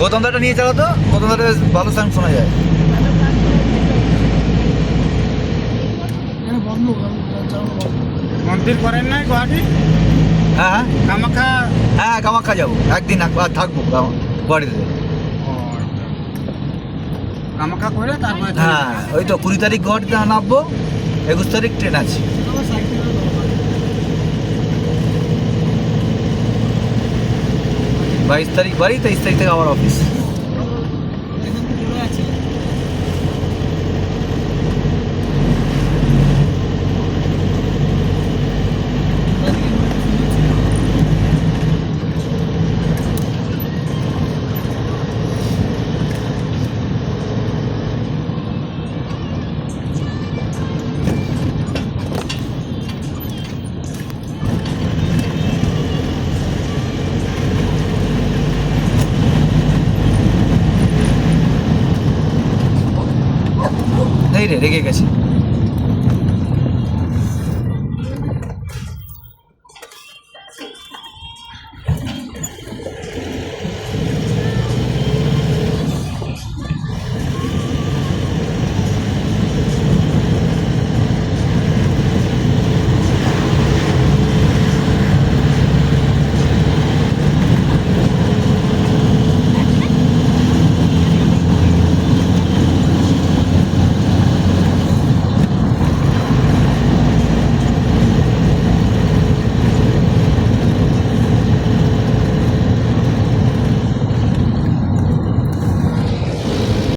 গৌতমদাটা নিয়ে চালাতো, গৌতমদাটা বেশ ভালো সাউন্ড শোনা যায়। মন্দির করেন নাই গুয়াহাটি? হ্যাঁ হ্যাঁ কামাখ্যা? হ্যাঁ কামাখ্যা যাবো, একদিন আর থাকবো গুয়াহাটিতে। কামাখ্যা করে তারপরে হ্যাঁ ওই তো 20 তারিখ গুয়াহাটিতে নামবো, 21 তারিখ ট্রেন আছে। 22 তারিখ বাড়ি, 23 তারিখ থেকে আবার অফিস। এই রে রেগে গেছে।